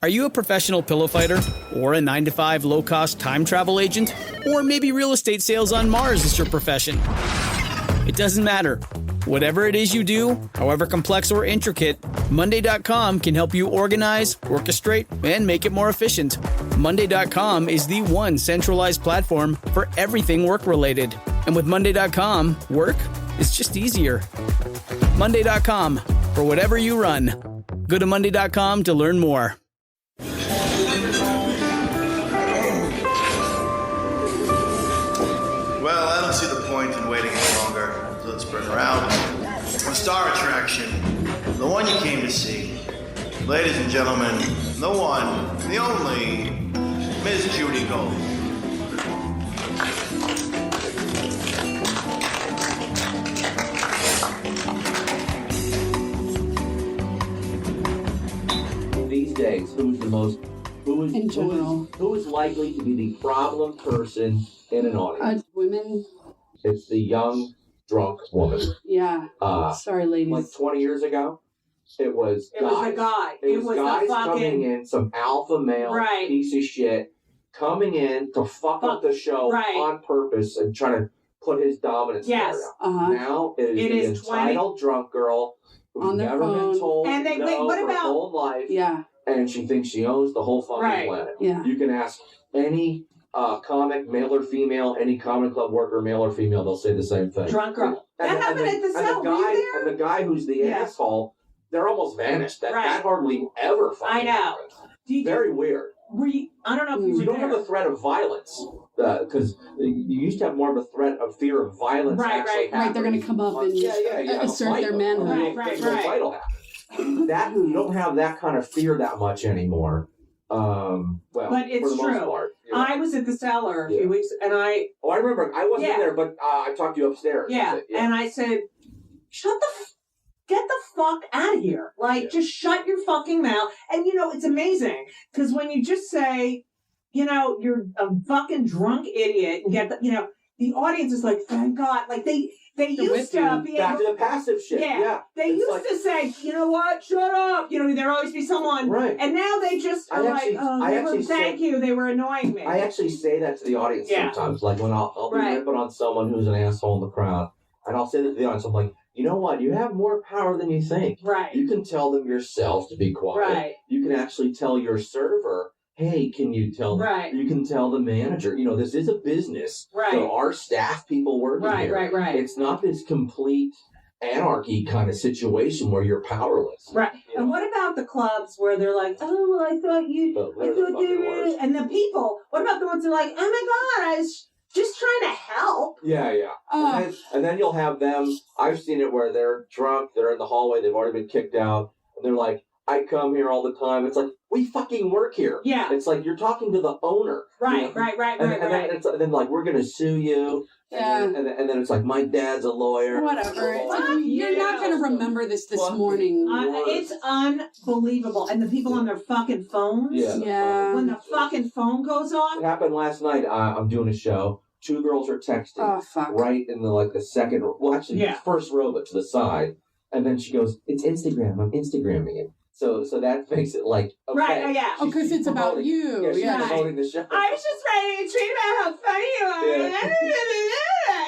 Are you a professional pillow fighter? Or a 9-to-5 low-cost time travel agent? Or maybe real estate sales on Mars is your profession? It doesn't matter. Whatever it is you do, however complex or intricate, Monday.com can help you organize, orchestrate, and make it more efficient. Monday.com is the one centralized platform for everything work-related. And with Monday.com, work is just easier. Monday.com, for whatever you run. Go to Monday.com to learn more. Well, I don't see the point in waiting any longer. So let's bring her out. The star attraction, the one you came to see. Ladies and gentlemen, the one, the only, Miss Judy Gold. These days, who is likely to be the problem person in an audience? Women. It's the young, drunk woman. Yeah. Sorry, ladies. Like 20 years ago, it was a guy. It was guys coming in, some alpha male piece of shit, coming in to fuck up the show on purpose and trying to put his dominance there. Now it is the entitled drunk girl who's never been told and they, what her about whole life. Yeah. And she thinks she owns the whole fucking planet. Yeah. You can ask any comic, male or female, any comedy club worker, male or female, they'll say the same thing. Drunk girl. That happened at the cell. And the guy who's the asshole, they're almost vanished. That hardly ever fucking happens. Very weird. I don't know if you don't have a threat of violence. Because you used to have more of a threat of fear of violence. Right. They're going to come up and assert their manhood. Right. That you don't have that kind of fear that much anymore. But it's for the true. Most part, I was at the cellar a few weeks, and I remember I wasn't there, but I talked to you upstairs. And I said, get the fuck out of here! Just shut your fucking mouth. And it's amazing because when you just say, you're a fucking drunk idiot, and get the audience is like, thank God, They used to be back to the passive shit. Yeah. They used to say, you know what, shut up. There'd always be someone. Right. And now they just are thank you. They were annoying me. I actually say that to the audience sometimes. Like when I'll be ripping on someone who's an asshole in the crowd. And I'll say that to the audience. I'm like, you know what? You have more power than you think. Right. You can tell them yourself to be quiet. Right. You can actually tell your server, hey, can you tell them? Right. You can tell the manager, this is a business. Right. There are staff people working here. Right. It's not this complete anarchy kind of situation where you're powerless. Right. And what about the clubs where they're like, oh, well, I thought you were... And the people, what about the ones that are like, oh my God, I was just trying to help. Yeah. And then you'll have them, I've seen it where they're drunk, they're in the hallway, they've already been kicked out, and they're like, I come here all the time. It's like, we fucking work here. Yeah. It's like you're talking to the owner. Right. And then like, we're going to sue you. Yeah. And then it's like, my dad's a lawyer. Whatever. You're not going to remember this morning. It's unbelievable. And the people on their fucking phones. Yeah. When the fucking phone goes off. It happened last night. I'm doing a show. Two girls are texting. Oh, fuck. Right in the second, first row, but to the side. And then she goes, it's Instagram. I'm Instagramming it. So that makes it like, okay. Right, yeah. Because it's about you. Yeah, she's promoting the show. I was just writing a tweet about how funny you are.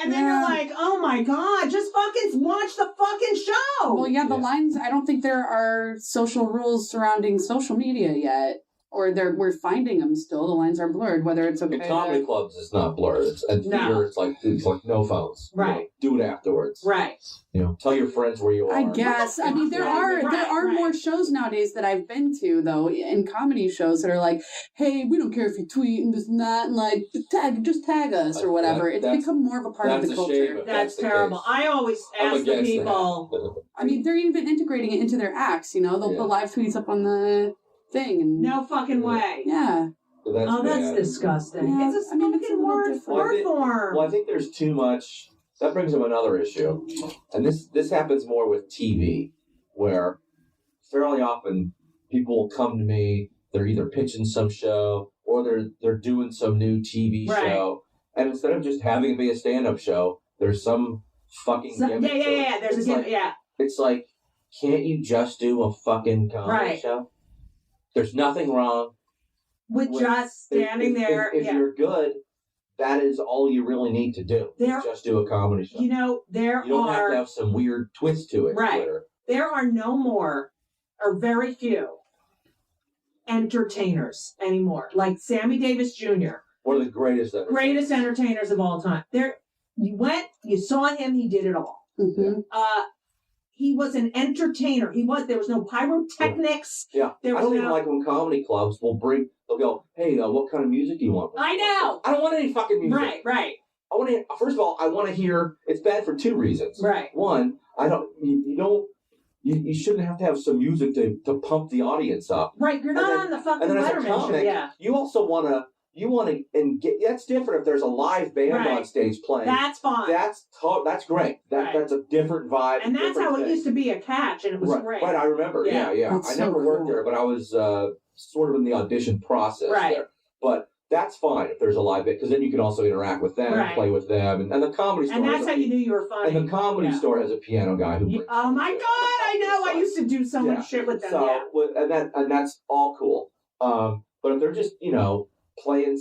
And then you're like, oh my God, just fucking watch the fucking show. Well, the lines, I don't think there are social rules surrounding social media yet. Or we're finding them still. The lines are blurred, whether it's okay. In comedy clubs, it's not blurred. And theater, it's like no phones. Right. Do it afterwards. Right. Tell your friends where you are. I guess. I mean, there are more shows nowadays that I've been to, though, in comedy shows that are like, hey, we don't care if you tweet and this and that, and just tag us or whatever. It's become more of a part of the culture. That's terrible. I always ask the people. I mean, they're even integrating it into their acts, the live tweets up on the thing. And no fucking way. Yeah. That's disgusting. Yeah. It's a spoken word form. Well, I think there's too much. That brings up another issue. And this happens more with TV, where fairly often people will come to me, they're either pitching some show or they're doing some new TV show. And instead of just having it be a stand-up show, there's some fucking gimmick. Yeah. There's a gimmick, It's like, can't you just do a fucking comedy show? There's nothing wrong with just standing there. If you're good, that is all you really need to do. Just do a comedy show. You know, you don't have to have some weird twist to it. Right. Twitter. There are no more, or very few, entertainers anymore. Like Sammy Davis Jr. One of the greatest entertainers of all time. You went, you saw him, he did it all. Mm-hmm. He was an entertainer. There was no pyrotechnics. Yeah. I don't even like when comedy clubs they'll go, hey, what kind of music do you want? I know. I don't want any fucking music. Right. First of all, I want to hear, it's bad for two reasons. Right. One, you shouldn't have to have some music to pump the audience up. Right. You're not on the fucking Letterman show. Yeah. You also want to, that's different if there's a live band on stage playing. That's fine. That's great. That's a different vibe. And that's how it used to be a catch, and it was great. Right, I remember. Yeah. I never worked there, but I was sort of in the audition process there. But that's fine if there's a live band, because then you can also interact with them, play with them, and the comedy store. And that's how you knew you were funny. And the comedy store has a piano guy who. Oh my God! I know. I used to do so much shit with them. So, and that's all cool. But if they're just playing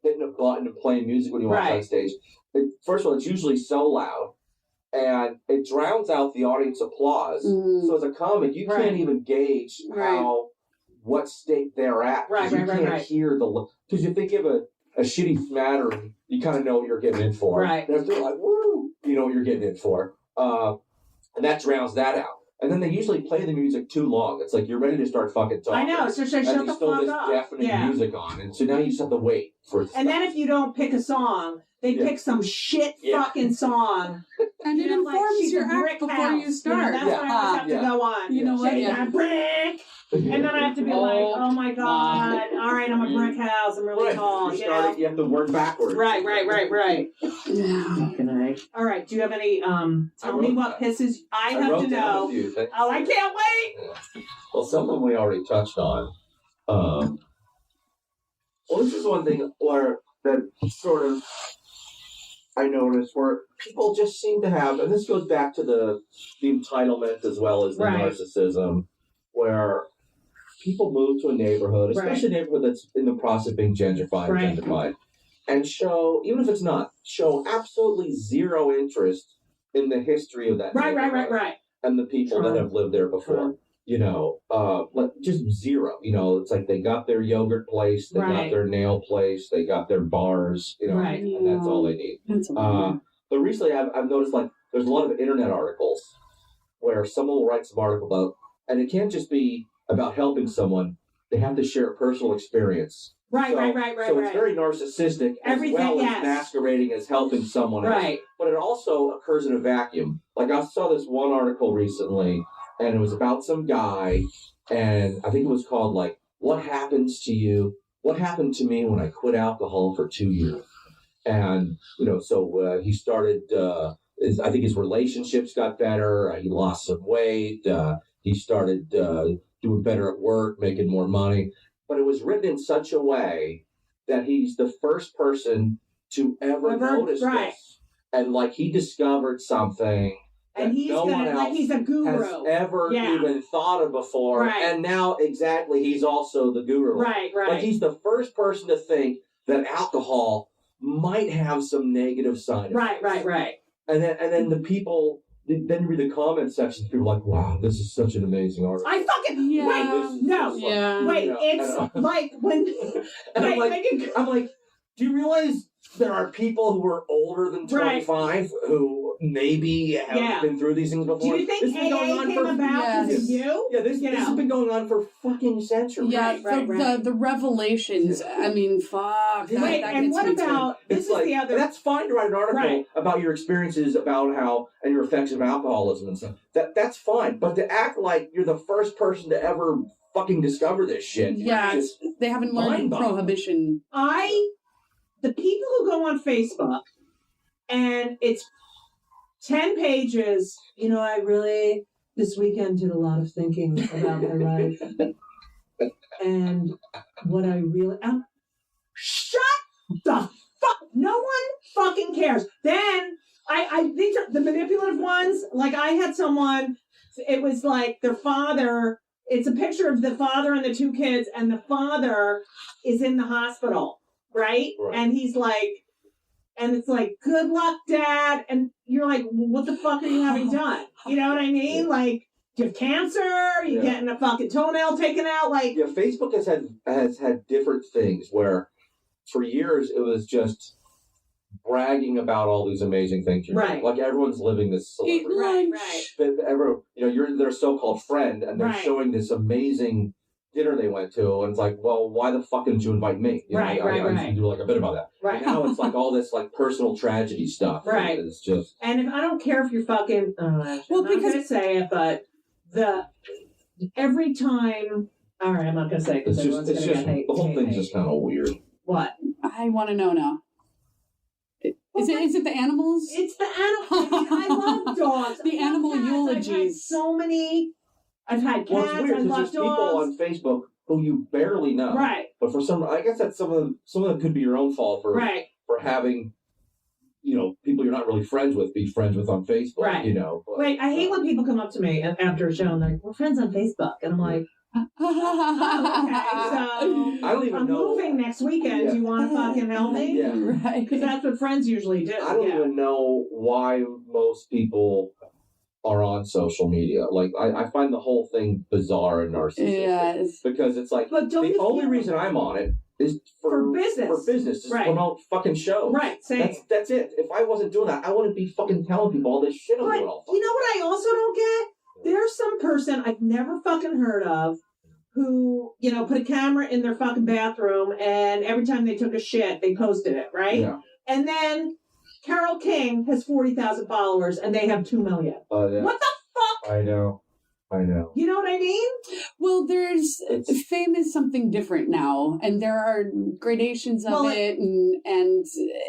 hitting a button and playing music when you walk on stage. First of all, it's usually so loud, and it drowns out the audience applause. So as a comic, you can't even gauge what state they're at. You can't hear because if they give a shitty smattering, you kind of know what you're getting in for. Right. And if they're like, woo, you know what you're getting in for. And that drowns that out. And then they usually play the music too long. It's like you're ready to start fucking talking. I know. So shut the fuck up. And they still this deafening music on. And so now you just have to wait for it to And then if you don't pick a song, they pick some shit fucking song. And it informs your act before you start. That's why I always have to go on. You know what? Brick. And then I have to be like, oh my God. All right, I'm a brick house. I'm really tall. You have to work backwards. Right. Yeah. All right. Do you have any, tell me what pisses I have to know. Oh, I can't wait. Yeah. Well, some of them we already touched on. Well, this is one thing that sort of I noticed where people just seem to have, and this goes back to the entitlement as well as the narcissism, where people move to a neighborhood, especially a neighborhood that's in the process of being gentrified, and show, even if it's not, show absolutely zero interest in the history of that neighborhood and the people that have lived there before. Just zero. It's like they got their yogurt place, they got their nail place, they got their bars, and that's all they need. But recently I've noticed there's a lot of internet articles where someone will write some article about, and it can't just be about helping someone, they have to share a personal experience. So it's very narcissistic as well as masquerading as helping someone else. But it also occurs in a vacuum. Like I saw this one article recently, and it was about some guy, and I think it was called what happens to you? What happened to me when I quit alcohol for 2 years? And, so he started, I think his relationships got better. He lost some weight. He started doing better at work, making more money. But it was written in such a way that he's the first person to ever notice this. And he discovered something and he's no one else he's a guru. Has ever even thought of before. And now he's also the guru. Like he's the first person to think that alcohol might have some negative side effects. Right. And then the people, then you read the comment section, people are like, wow, this is such an amazing article. I fucking, it's like when, I'm like, do you realize there are people who are older than 25 who maybe have been through these things before? Do you think AA came about because of you? Yeah, this has been going on for fucking centuries. Yeah, the revelations. I mean, fuck. And what about, this is the other... That's fine to write an article about your experiences about how, and your effects of alcoholism and stuff. That's fine. But to act like you're the first person to ever fucking discover this shit. Yeah, they haven't learned prohibition. The people who go on Facebook and it's 10 pages, I really, this weekend did a lot of thinking about my life. And what I really, shut the fuck, no one fucking cares. Then, these are the manipulative ones, I had someone, it was their father it's a picture of the father and the two kids, and the father is in the hospital, right? And he's like, and it's like, good luck, Dad. And you're like, well, what the fuck are you having done? You know what I mean? Like, do you have cancer? Are you getting a fucking toenail taken out? Like, Facebook has had different things where for years it was just bragging about all these amazing things you're doing. Like everyone's living this celebrity. Right. Everyone, you're their so-called friend, and they're showing this amazing dinner they went to, and it's like, well, why the fuck didn't you invite me? I used to do like a bit about that. Right. And now it's like all this like personal tragedy stuff. Right. It's just. And if I don't care if you're fucking, well, I'm not gonna say it, but every time. All right, I'm not gonna say it because everyone's gonna get hate. The whole thing's just kind of weird. What? I want to know now. Is it the animals? It's the animals. I mean, I love dogs. The animal eulogies. I've had so many. I've had cats. Well, it's weird because there's people on Facebook who you barely know. Right. But for I guess that some of them could be your own fault for having, people you're not really friends with be friends with on Facebook. Right. But, Wait, I hate when people come up to me after a show and they're like, we're friends on Facebook. And I'm like, okay, so I don't even know. I'm moving next weekend. Do you want to fucking help me? Yeah. Right. Because that's what friends usually do. I don't even know why most people are on social media. Like, I find the whole thing bizarre and narcissistic. Yes. Because it's like, but the only reason I'm on it is for business. For business. Just promote fucking shows. Right, same. That's it. If I wasn't doing that, I wouldn't be fucking telling people all this shit I'm doing all you know what I also don't get? There's some person I've never fucking heard of who, put a camera in their fucking bathroom and every time they took a shit, they posted it, right? Yeah. And then Carole King has 40,000 followers and they have 2 million. Oh, yeah. What the fuck? I know. You know what I mean? Well, fame is something different now, and there are gradations of it, and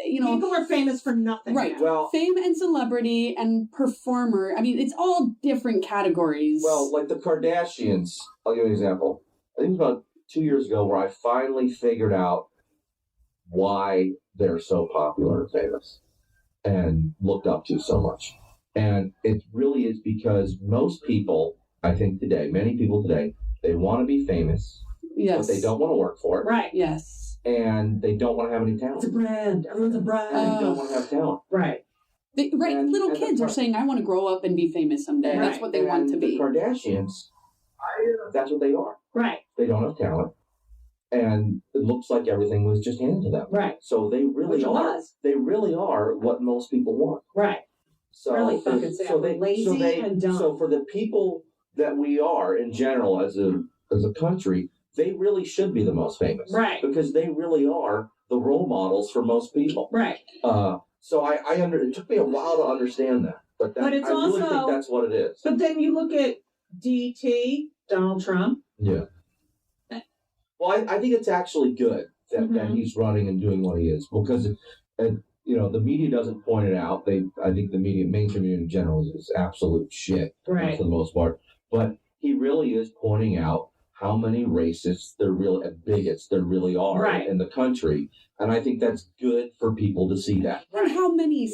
people are famous for nothing. Right. Now. Well, fame and celebrity and performer. I mean, it's all different categories. Well, like the Kardashians. I'll give you an example. I think it was about 2 years ago where I finally figured out why they're so popular and famous and looked up to so much. And it really is because most people, I think many people today, they want to be famous, but they don't want to work for it. Right. Yes. And they don't want to have any talent. It's a brand. Everyone's a brand. And they don't want to have talent. Right. Little kids are saying, I want to grow up and be famous someday. Right. That's what they want to be. The Kardashians, that's what they are. Right. They don't have talent. And it looks like everything was just handed to them. Right. So they really are. They really are what most people want. Right. So really fucking sad. So lazy and dumb. So for the people that we are in general as a country, they really should be the most famous. Right. Because they really are the role models for most people. Right. So it took me a while to understand that. But I really think that's what it is. But then you look at DT, Donald Trump. Yeah. Well, I think it's actually good that he's running and doing what he is, because the media doesn't point it out. I think the mainstream media in general is absolute shit for the most part. But he really is pointing out how many racists bigots there really are in the country. And I think that's good for people to see that. And how many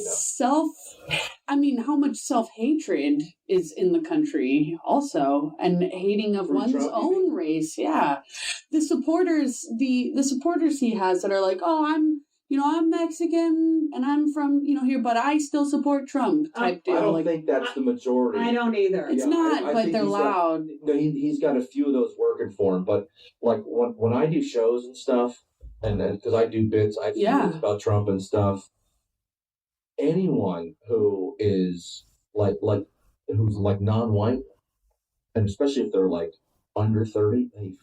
how much self-hatred is in the country also, and hating of one's own race. Yeah. The supporters he has that are like, oh, I'm Mexican and I'm from, here, but I still support Trump type deal. I don't think that's the majority. I don't either. It's not, but they're loud. He's got a few of those working for him, but like when I do shows and stuff, and then because I do bits, I do bits about Trump and stuff. Anyone who is who's non-white, and especially if they're like under 30, they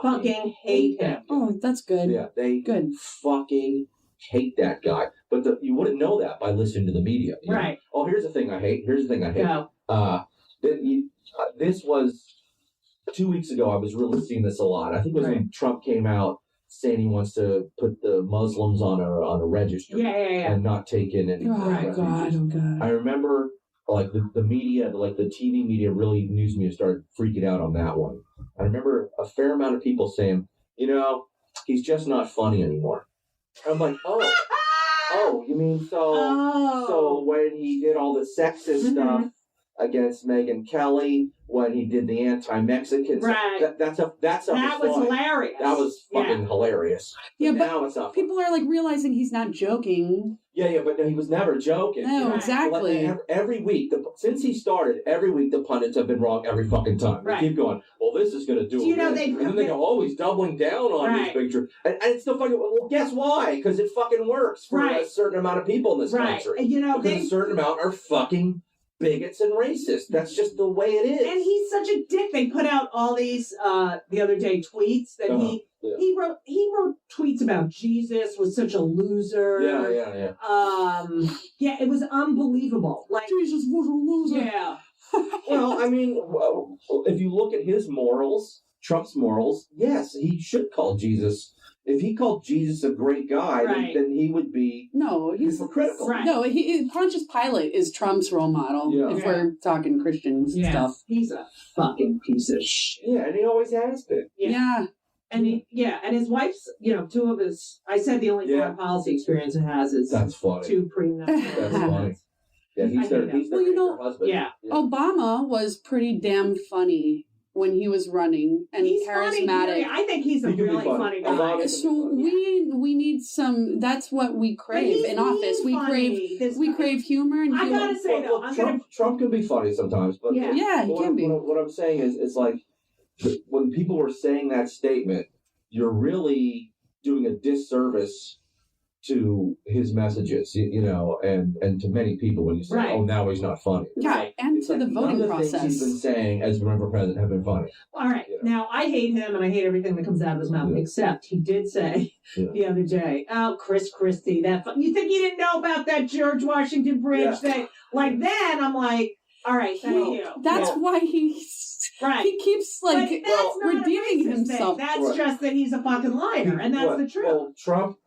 fucking hate him. Oh, that's good. Yeah, they fucking hate that guy. But you wouldn't know that by listening to the media. Right. Oh, here's the thing I hate. Go. This was 2 weeks ago. I was really seeing this a lot. I think it was when Trump came out saying he wants to put the Muslims on a registry and not take in any. Oh God. I remember like the media, like the TV media, really news media started freaking out on that one. I remember a fair amount of people saying, he's just not funny anymore. I'm like, oh, you mean so when he did all the sexist stuff against Megyn Kelly when he did the anti-Mexican Right. stuff. That was hilarious. That was fucking hilarious. Yeah, but now it's not. People are like realizing he's not joking. Yeah, but no, he was never joking. No, exactly. Every week, since he started, every week the pundits have been wrong every fucking time. They keep going, well, this is going to do it. And then they go, oh, he's doubling down on these pictures. And it's still fucking, well, guess why? Because it fucking works for a certain amount of people in this country. And, because a certain amount are fucking bigots and racists. That's just the way it is. And he's such a dick. They put out all these the other day tweets that he wrote tweets about Jesus was such a loser. Yeah, it was unbelievable. Like Jesus was a loser. Yeah. Well, I mean, if you look at his morals, Trump's morals, yes, he should call Jesus. If he called Jesus a great guy, then he would be hypocritical. Right. No, Pontius Pilate is Trump's role model. Yeah. If we're talking Christian stuff, he's a fucking piece of shit. Yeah, and he always has been. Yeah. And and his wife's, two of his. I said the only foreign policy experience it has is that's funny. 2 prenups. That's funny. Yeah, he's their husband. Yeah. Obama was pretty damn funny when he was running and he's charismatic. Funny. I think he's a really funny guy. So we need some. That's what we crave in office. We crave humor and I gotta say though, Trump can be funny sometimes, but he can be. What I'm saying is, it's like when people were saying that statement, you're really doing a disservice to his messages, and to many people when you say, "Oh, now he's not funny." Yeah, and it's to the voting process. Things he's been saying as member president have been funny. All right, now I hate him and I hate everything that comes out of his mouth, except he did say the other day, "Oh, Chris Christie, you think he didn't know about that George Washington Bridge thing?" Like then I'm like, "All right, thank you." That's why he keeps redeeming himself. That's just that he's a fucking liar, and that's the truth. Well, Trump,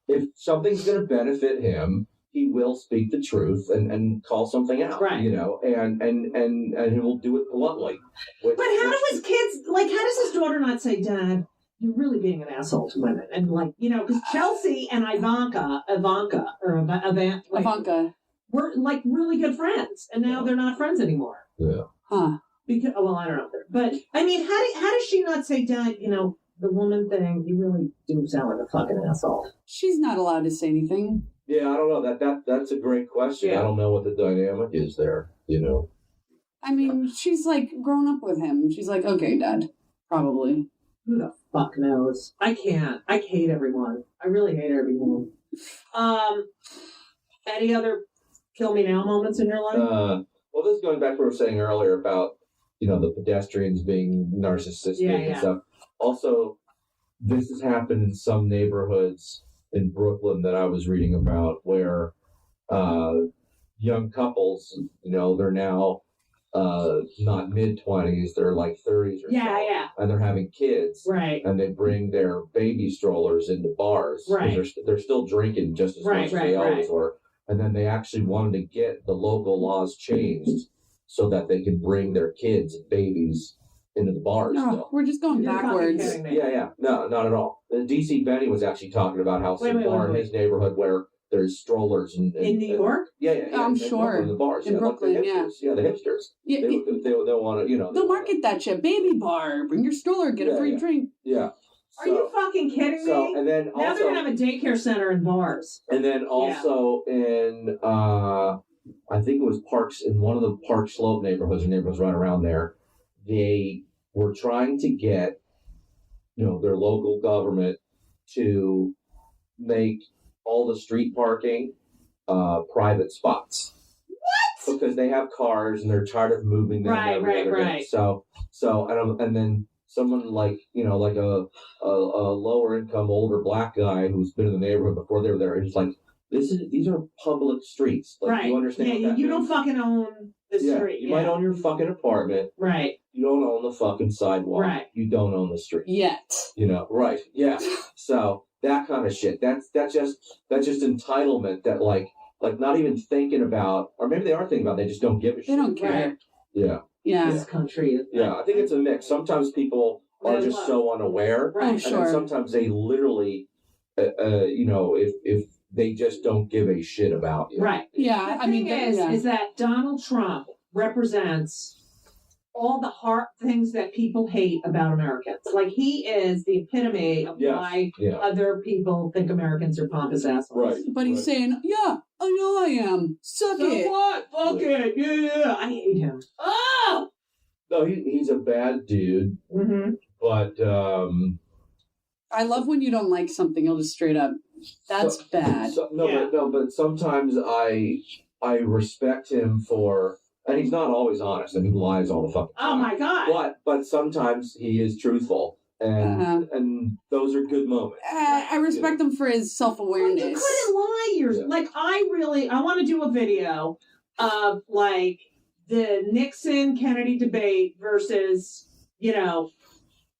if something's going to benefit him, he will speak the truth and call something out, and he will do it bluntly. But how do his kids, how does his daughter not say, "Dad, you're really being an asshole to women," and because Chelsea and Ivanka were really good friends, and now they're not friends anymore. Yeah. Huh. Because, I don't know. But I mean, how does she not say, "Dad, the woman thing, you really do sound like a fucking asshole"? She's not allowed to say anything. Yeah, I don't know. That's a great question. Yeah. I don't know what the dynamic is there. I mean, she's grown up with him. She's like, okay, Dad, probably. Who the fuck knows? I can't. I hate everyone. I really hate everyone. Any other kill me now moments in your life? Well, this is going back to what we were saying earlier about the pedestrians being narcissistic and stuff. Also, this has happened in some neighborhoods in Brooklyn that I was reading about where young couples, they're now not mid-20s, they're like 30s or so. And they're having kids. Right. And they bring their baby strollers into bars. Right. They're still drinking just as much as they always were. And then they actually wanted to get the local laws changed so that they can bring their kids and babies into the bars. No, we're just going backwards. Yeah. No, not at all. DC Benny was actually talking about how some bar in his neighborhood where there's strollers in New York? Yeah. I'm sure. In the bars. In Brooklyn, the hipsters. Yeah, they'll want to, They'll market that shit. Baby bar. Bring your stroller, get a free drink. Yeah. Are you fucking kidding me? And then now they're going to have a daycare center in bars. And then also in, I think it was Parks, in one of the Park Slope neighborhoods right around there, they were trying to get, their local government to make all the street parking private spots. What? Because they have cars and they're tired of moving them every other day. So and then someone like a lower income older black guy who's been in the neighborhood before they were there, he's like, these are public streets. Like, you understand what that you means? don't fucking own the street. You might own your fucking apartment. Right. You don't own the fucking sidewalk. Right. You don't own the street. Yet. Right. Yeah. So that kind of shit. That's just entitlement that like not even thinking about, or maybe they are thinking about, they just don't give a shit. They don't care. Yeah. Yeah. This country is. Yeah. I think it's a mix. Sometimes people are just so unaware. Right. And then sometimes they literally, if they just don't give a shit about you. Right. Yeah. The thing is that Donald Trump represents all the hard things that people hate about Americans. Like, he is the epitome of why other people think Americans are pompous assholes. Right. But he's saying, yeah, I know I am. Suck it. What? Fuck it. Yeah. I hate him. Oh! No, he's a bad dude. Mm-hmm. But, I love when you don't like something, you'll just straight up, that's bad. But sometimes I respect him for, and he's not always honest, and he lies all the fucking time. Oh my God. But sometimes he is truthful, and those are good moments. I respect him for his self-awareness. Well, you couldn't lie. Like, I want to do a video of, like, the Nixon-Kennedy debate versus,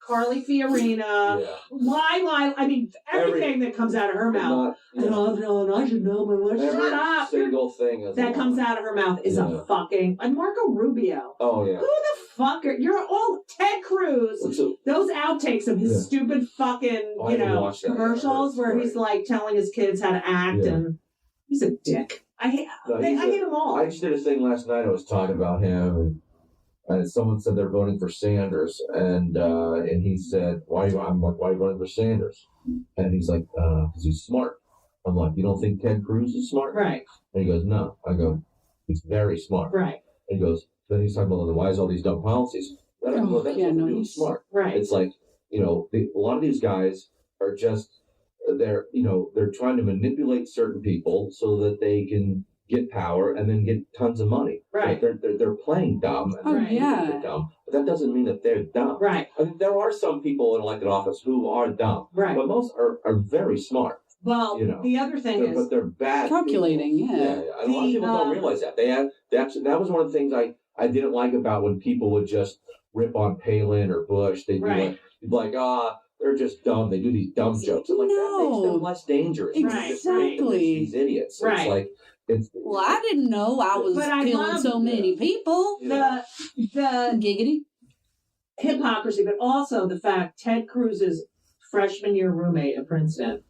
Carly Fiorina, lie. I mean, everything that comes out of her mouth. I should know my wife. Shut up. Single thing that comes out of her mouth is a fucking. And Marco Rubio. Oh, yeah. Who the fuck are. You're all. Ted Cruz. Those outtakes of his stupid fucking, commercials where he's like telling his kids how to act and he's a dick. I hate them all. I just did a thing last night. I was talking about him and someone said they're voting for Sanders, and he said, "Why are you voting for Sanders?" And he's like, "Because he's smart." I'm like, "You don't think Ted Cruz is smart?" Right. And he goes, "No." I go, "He's very smart." Right. And he goes, then he's talking about why is all these dumb policies? He's smart. Right. It's like, a lot of these guys are just they're trying to manipulate certain people so that they can get power and then get tons of money. Right. They're playing dumb. And they're dumb. But that doesn't mean that they're dumb. Right. I mean, there are some people in elected office who are dumb. Right. But most are very smart. Well, the other thing is... But they're bad calculating, people. Yeah. A lot of people don't realize that. That was one of the things I didn't like about when people would just rip on Palin or Bush. They'd be like, they're just dumb. They do these dumb jokes. I'm like, that makes them less dangerous. Exactly. These idiots. Right. It's like... Well, I didn't know I was killing so many people. The giggity hypocrisy, but also the fact Ted Cruz's freshman year roommate at Princeton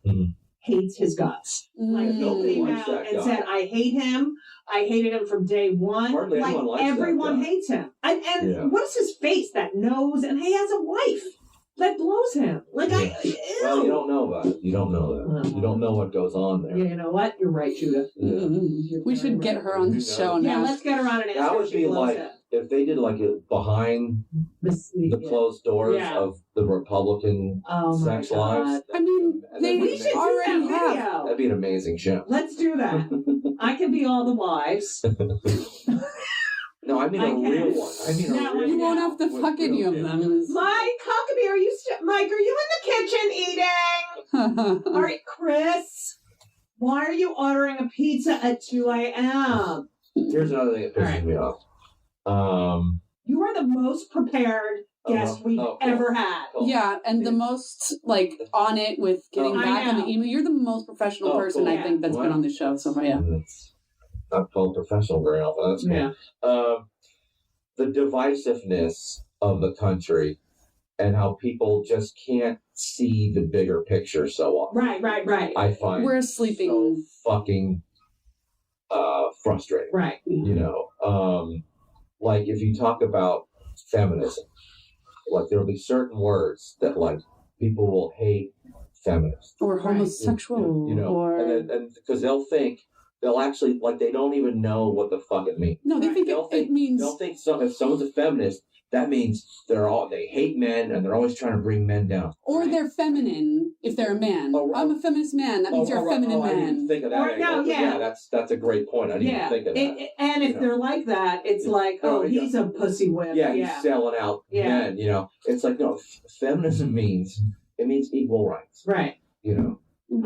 hates his guts. Like, he came out and said, "I hate him. I hated him from day one." Hardly everyone hates him. And what is his face? That nose, and he has a wife. That blows him. Well, you don't know about it. You don't know that. You don't know what goes on there. Yeah, you know what? You're right, Judah. We should get her on the show now. Yeah, let's get her on an answer. That would be like if they did like a behind the closed doors of the Republican sex lives. I mean, we should already do that video. That'd be an amazing show. Let's do that. I can be all the wives. No, I mean a real one. I mean a real You won't have to fuck any of them. Mike, Huckabee, Mike, are you in the kitchen eating? All right, Chris, why are you ordering a pizza at 2 a.m.? Here's another thing that pisses me off. You are the most prepared guest we've ever had. Yeah, and the most on it with getting back on the email. You're the most professional person I think that's been on the show so far. Yeah. Not called professional very often. That's cool. The divisiveness of the country and how people just can't see the bigger picture so often. Right. I find we're sleeping so fucking frustrating. Right. Like if you talk about feminism, like there'll be certain words that like people will hate feminists or homosexual, or and because they'll actually they don't even know what the fuck it means. No, they think it means. They'll think if someone's a feminist, that means they hate men and they're always trying to bring men down. Or they're feminine if they're a man. I'm a feminist man. That means you're a feminine man. I didn't think of that. That's a great point. I didn't even think of that. And if they're like that, it's he's a pussy whip. Yeah, he's selling out men. It's like no, feminism means equal rights. Right.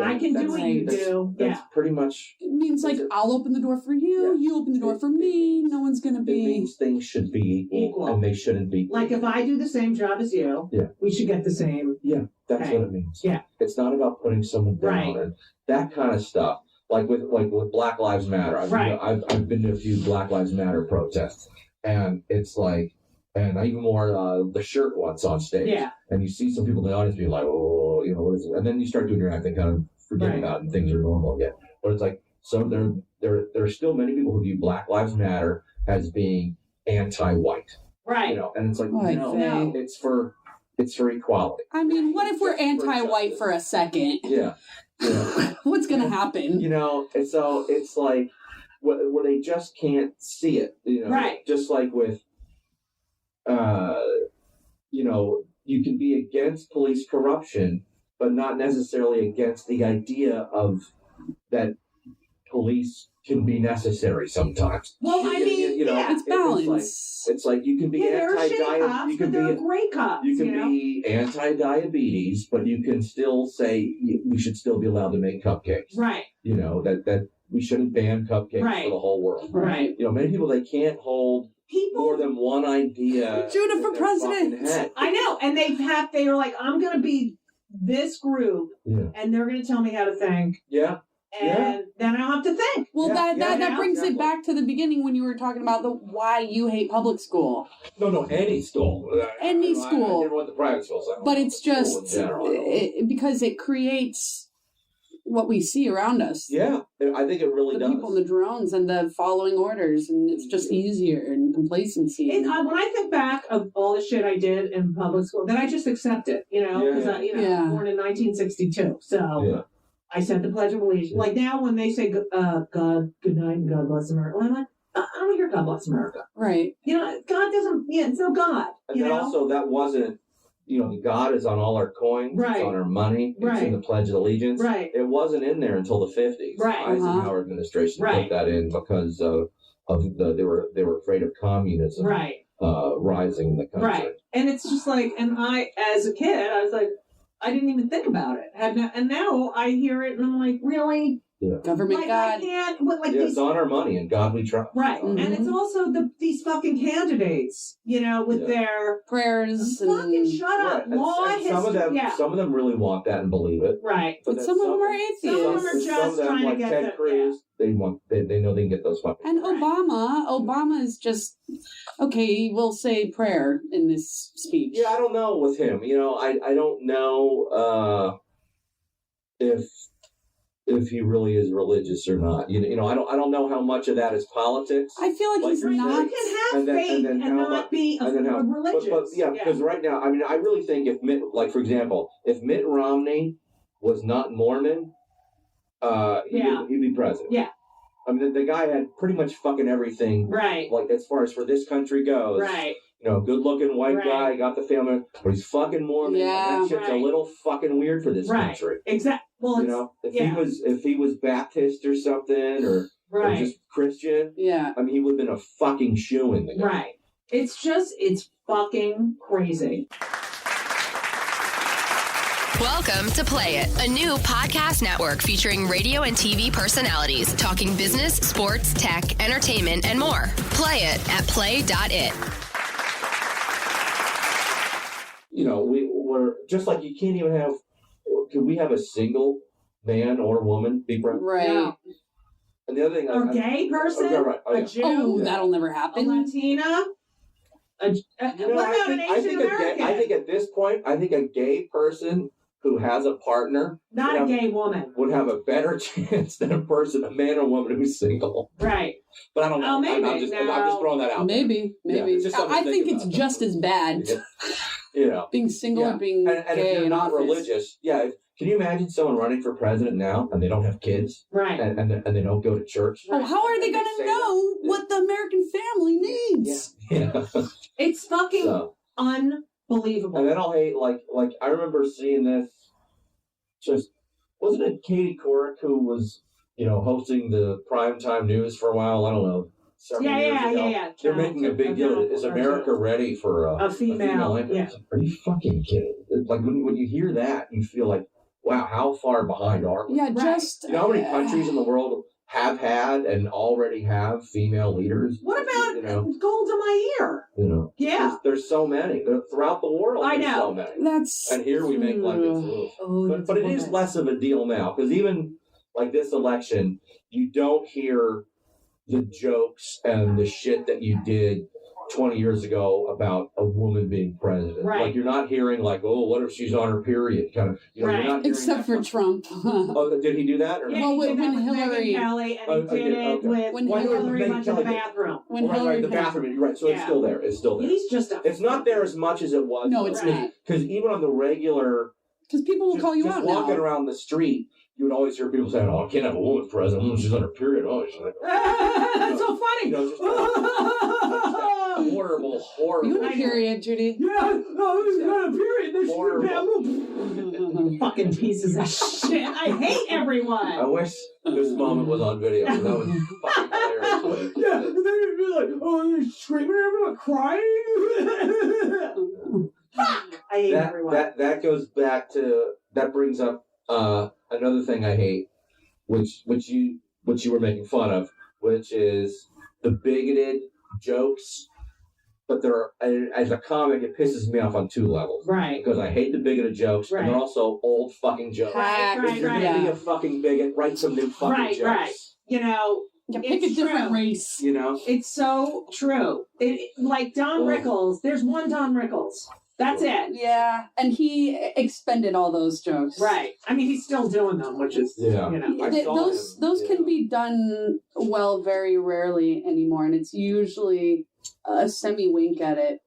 I can do what you do. That's pretty much. It means I'll open the door for you. You open the door for me. No one's gonna be. It means things should be equal, and they shouldn't be. Like if I do the same job as you, we should get the same. Yeah, that's what it means. Yeah, it's not about putting someone down and that kind of stuff. Like with Black Lives Matter. I've been to a few Black Lives Matter protests, and it's like. And I even wore the shirt once on stage. Yeah. And you see some people in the audience being like, oh, what is it? And then you start doing your act, they kind of forget about it and things are normal again. But it's like, so there are still many people who view Black Lives Matter as being anti-white. Right. You know, and it's like, No. No. it's for equality. I mean, what if we're anti-white justice. for a second? Yeah. What's going to happen? You know, and so it's like where they just can't see it. You know, Right. Just like with, you know, you can be against police corruption, but not necessarily against the idea of that police can be necessary sometimes. Well, I mean, you know, yeah. It's balance. It's like you can be They're shitty anti-diabetes. cops, You but can they're be great cops. you can know? be anti-diabetes, but you can still say we should still be allowed to make cupcakes. Right. You know, that we shouldn't ban cupcakes Right. for the whole world. Right. You know, many people, they can't hold more than one idea. Judah for in their president. fucking head. I know, and they are like, I'm going to be this group, Yeah. and they're going to tell me how to think, Yeah. and then I don't have to think. Well, Yeah, that brings exactly. it back to the beginning when you were talking about why you hate public school. No, any school. Any I school. never went to private schools. I But went it's to school just in general. because it creates what we see around us. Yeah, I think it really The does. people and the drones and the following orders, and it's just easier and complacency. When I think back of all the shit I did in public school, then I just accept it, you know, because I was born in 1962, so I said the Pledge of Allegiance. Yeah. Like now, when they say God, good night, and God bless America, I'm like, I don't hear God bless America. Right. You know, God doesn't. Yeah, it's no God. And you then know. also, that wasn't, you know, God is on all our coins, Right. it's on our money, it's Right. in the Pledge of Allegiance. Right. It wasn't in there until the 50s. Right. Eisenhower administration Right. put that in because they were afraid of communism Right. rising in the country. Right. And it's just like, and I, as a kid, I was like, I didn't even think about it. And now I hear it and I'm like, really? Yeah. Government Like, God. I can't, but like Yeah, these. it's on our money, and God we trust. Right. Mhm. And it's also these fucking candidates, you know, with their Prayers fucking and shut up. Right. And Law some history. of them, Yeah. some of them really want that and believe it. Right. but then some of them are Some of them are atheists. just some of them, trying to like get Ted the- Cruz, they know they can get those fucking. And Right. Obama is just okay. We'll say prayer in this speech. Yeah, I don't know with him. You know, I don't know if he really is religious or not. You know, I don't know how much of that is politics. I feel like Like he's you're not. You can have And then- faith and then and how not be and then how, religious. but yeah, because right now, I mean, I really think if like for example, if Mitt Romney was not Mormon, he'd be president. Yeah. I mean, the guy had pretty much fucking everything. Right. Like as far as for this country goes, Right. you know, good-looking white Right. guy, got the family, but he's fucking Mormon. Yeah. And that shit's a Right. little fucking weird for this Right. country. Exactly. Well, You it's, know, yeah. if he was Baptist or something, or right. just Christian, Yeah. I mean, he would have been a fucking shoo-in. The guy. Right. It's fucking crazy. Welcome to Play It, a new podcast network featuring radio and TV personalities talking business, sports, tech, entertainment, and more. Play it at play.it. You know, we're just like you can't even have. Can we have a single man or woman be president? Right. Yeah. And the other thing, A gay person, Oh, right. Oh, a yeah. Jew, Oh, that'll never a happen. Latina. You know, What about an Asian American? I think at this point, I think a gay person who has a partner Not a gay woman. would have a better chance than a man or woman who's single. Right. But I don't know. Oh, maybe. I'm just throwing that out. Maybe. Yeah, it's just something I to think think it's about. just as bad. You know, Being single or being and if gay you're in not office. religious, can you imagine someone running for president now and they don't have kids Right. and they don't go to church? Oh, how are they going to Say know what the American family needs? Yeah. It's fucking So, unbelievable. and then I'll hate like I remember seeing this. Just wasn't it Katie Couric who was hosting the primetime news for a while? I don't know. Several years ago. Yeah. They're making a big deal. Is America ready for a female? Olympics? Are you fucking kidding? Like when you hear that, you feel like, wow, how far behind are we? Yeah, Right. just... You know how many countries in the world have had and already have female leaders? What about Golda Meir? Yeah. There's so many. Throughout the world, I there's know. so many. That's... And here we make like it's but it is less of a deal now, because even like this election, you don't hear the jokes and the shit that you did 20 years ago about a woman being president. Right. Like, you're not hearing, like, oh, what if she's on her period? Kind of, you're not hearing Except for Trump. Oh, did he do that? Or Yeah, no? Well, he did that when with Hillary- Megyn Kelly, and he did it with When when Hillary Megyn went to the Kelly did. bathroom. When right, Hillary the bathroom. You're right. So it's Yeah. still there. It's still there. He's just a. It's not there as much as it was. No, it's not. Because even on the regular, Because people will call you just out walking now. around the street, you would always hear people saying, "Oh, I can't have a woman president. She's on her period." Oh, she's like, That's so funny. you know, just horrible. You on a period, Judy? Yeah, no, this is not a period. This Horrible. fucking pieces of shit. I hate everyone. I wish this moment was on video. That was fucking hilarious. Yeah, and then you'd be like, oh, you're screaming at everyone, crying. Fuck! I hate everyone. That goes back to, that brings up another thing I hate, which you were making fun of, which is the bigoted jokes. But as a comic, it pisses me off on two levels. Right. Because I hate the bigoted jokes, and they're also old fucking jokes. Right, If you're gonna be a fucking bigot, write some new fucking jokes. Right. You know, Yeah, pick a it's different true. race. You know? It's so true. Like Don Rickles, there's one Don Rickles. That's it. Yeah, and he expended all those jokes. Right. I mean, he's still doing them, which is, Yeah. you know. I saw Those him, can be done well very rarely anymore, and it's usually a semi-wink at it.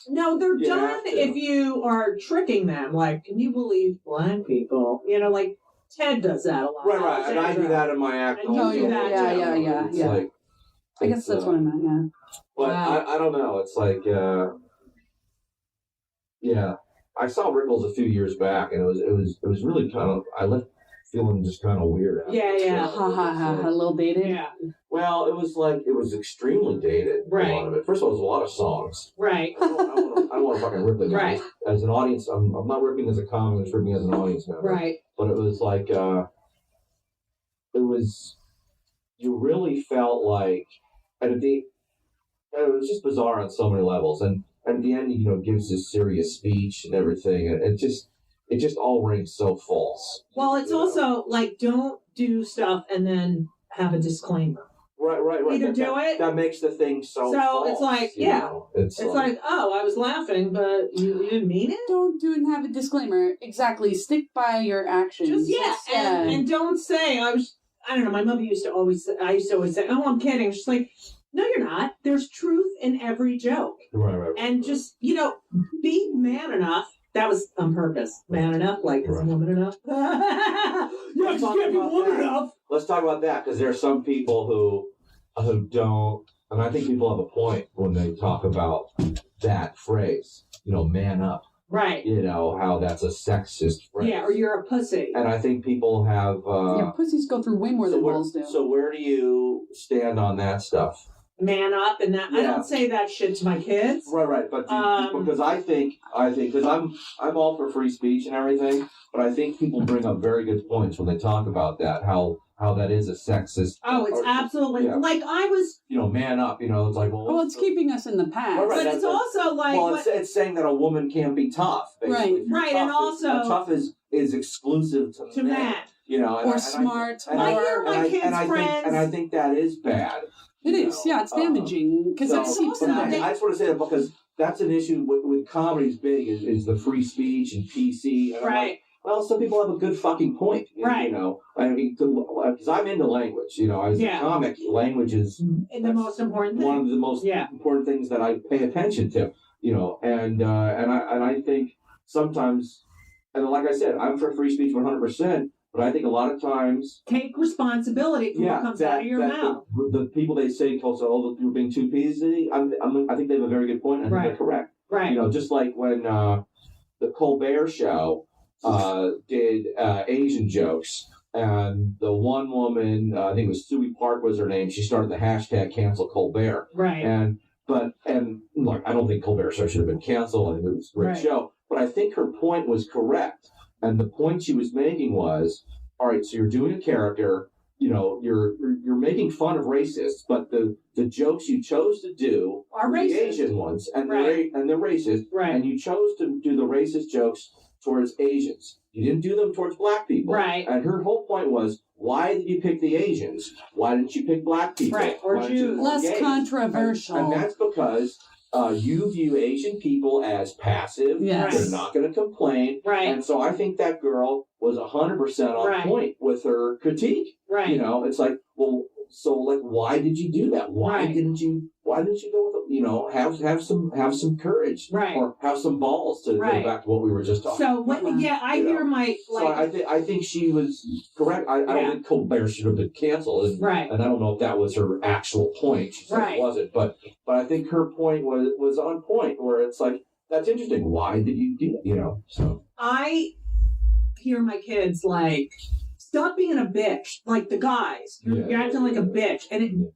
No, they're You done have to. if you are tricking them. Like, can you believe black people? You know, like Ted does that a lot. Right, and I do that in my act. And you also. do that, yeah, It's yeah. like, I guess that's what I meant, yeah. But Wow. I don't know. It's like, yeah. I saw Rickles a few years back, and it was really kind of, I left feeling just kind of weird. after Yeah, the yeah. show. Ha ha ha, a little dated. Yeah, Well, it was extremely dated. Right. A lot of it. First of all, there's a lot of songs. right. I don't want to fucking rip it. Right. As an audience, I'm not ripping as a comic, I'm just ripping as an audience member. Right. But it was like, you really felt like, and it was just bizarre on so many levels. And at the end, gives this serious speech and everything. And it just all rings so false. Well, it's also like, don't do stuff and then have a disclaimer. Right. Either do it. That makes the thing so So false, it's like, you yeah. know? It's like, oh, I was laughing, but you didn't mean it? Don't do and have a disclaimer. Exactly. Stick by your actions. Just, and don't say, I don't know, my mother used to always say, oh, I'm kidding. She's like, no, you're not. There's truth in every joke. Right. And just, be man enough. That was on purpose. Man enough, like, is a woman enough? Yeah, you can't be woman enough. Let's talk about that, because there are some people who don't, and I think people have a point when they talk about that phrase, man up. Right. How that's a sexist phrase. Yeah, or you're a pussy. And I think people have... yeah, pussies go through way more than balls do. So where do you stand on that stuff? Man up, and that I don't say that shit to my kids. Right. But because I think because I'm all for free speech and everything, but I think people bring up very good points when they talk about that, how that is a sexist. Oh, it's absolutely like I was. Man up. It's like it's keeping us in the past. But it's also like it's saying that a woman can't be tough. Basically. Right, and also tough is exclusive to men. Or smart. I hear my kids' friends. And I think that is bad. It is, yeah, it's damaging because it seeps in. I just want to say that because that's an issue with comedy's big is the free speech and PC. And I'm like, well, some people have a good fucking point. Right. I mean, because I'm into language. As a comic, language is the most important thing. One of the most important things that I pay attention to. And I think sometimes, and like I said, I'm for free speech 100%. But I think a lot of times... Take responsibility for what comes out of your mouth. The people they say, you're being too PC, I think they have a very good point, and I think they're correct. Right. Just like when the Colbert Show did Asian jokes, and the one woman, I think it was Suey Park was her name, she started the hashtag cancel Colbert. Right. And look, I don't think Colbert Show should have been canceled. I think it was a great show. But I think her point was correct. And the point she was making was, all right, so you're doing a character, you're making fun of racists, but the jokes you chose to do are the racist. Asian ones, and they're racist, and you chose to do the racist jokes towards Asians. You didn't do them towards black people. Right. And her whole point was, why did you pick the Asians? Why didn't you pick black people? Right, or Jews. Less controversial. And that's because you view Asian people as passive. Yes. They're not going to complain. Right. And so I think that girl was 100% on point with her critique. Right. You know, it's like, well, so like, why did you do that? Why didn't you go with it? You know, have some courage. Right. Or have some balls to go back to what we were just talking So, about. I hear my, like... So I think she was correct. I don't think Colbert should have been canceled. And, and I don't know if that was her actual point. She said it wasn't. But I think her point was on point, where it's like, that's interesting. Why did you do that? You know, so. I hear my kids like, stop being a bitch. Like the guys. You're acting like a bitch. And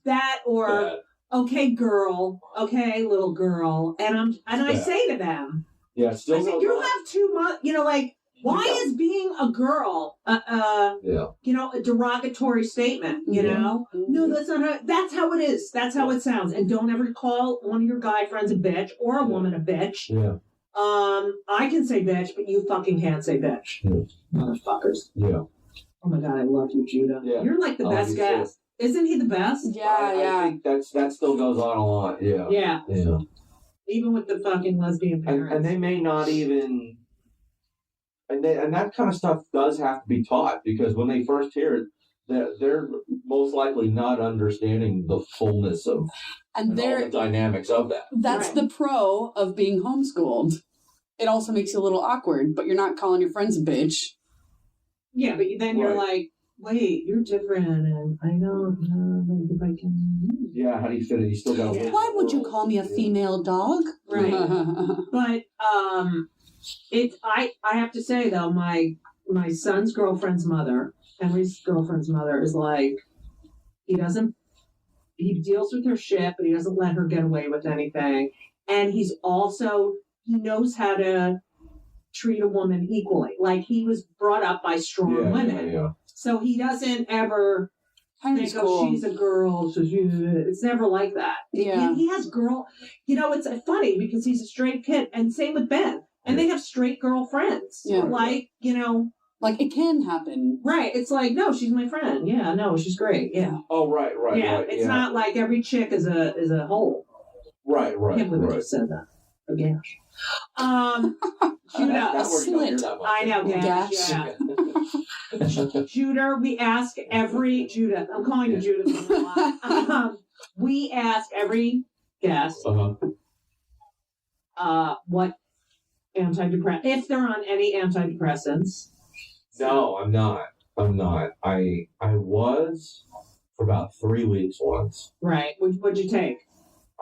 okay, girl. Okay, little girl. And I say to them, I say, you have too much, you know, like, why is being a girl, you know, a derogatory statement, you know? No, that's how it is. That's how it sounds. And don't ever call one of your guy friends a bitch or a woman a bitch. Yeah. I can say bitch, but you fucking can't say bitch. Motherfuckers. Yeah. Oh my God, I love you, Judah. Yeah. You're like the best guest. Isn't he the best? I think that still goes on a lot. Yeah. Yeah. Yeah. Even with the fucking lesbian parents. And they may not even... And that kind of stuff does have to be taught, because when they first hear it, they're most likely not understanding the fullness of and all the dynamics of that. That's the pro of being homeschooled. It also makes you a little awkward, but you're not calling your friends a bitch. Yeah, but then you're like, wait, you're different, and I don't know if I can... Yeah, how do you fit it? You still got to... Why would you call me a female dog? Right. But, I have to say, though, my son's girlfriend's mother, Henry's girlfriend's mother, is like, he deals with her shit, but he doesn't let her get away with anything. And he knows how to treat a woman equally. Like, he was brought up by strong women. Yeah. So he doesn't ever think, oh, she's a girl, so it's never like that. Yeah. He has it's funny because he's a straight kid, and same with Ben. And they have straight girlfriends. Yeah. Like, like it can happen. Right. It's like, no, she's my friend. Yeah, no, she's great. Yeah. Oh, right. Yeah. It's not like every chick is a hole. Right. I can't believe I just said that. Oh, gosh. Judah, slit. I know, Gash. Yeah. Judah, we ask every Judith. I'm calling you Judith a lot. We ask every guest what antidepressant, if they're on any antidepressants. No, I'm not. I was for about 3 weeks once. Right. What'd you take?